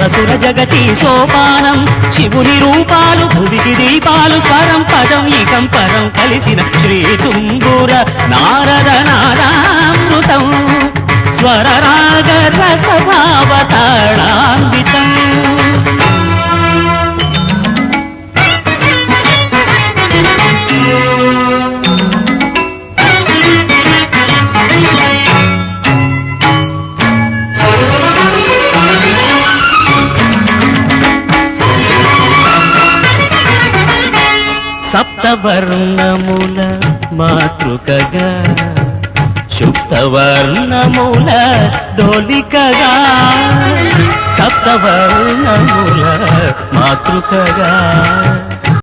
సరసుర జగతి సోపానం శివుని రూపాలు భువికి దీపాలు స్వరం పదం ఇకం పరం కలిసిన శ్రీ తుంబుర నారద నారామృతం స్వర రాగ రసభావతాళాన్వితం సప్తవర్ణముల మాతృకగా శుక్తవర్ణముల డోలికగా సప్తవర్ణముల మాతృకగా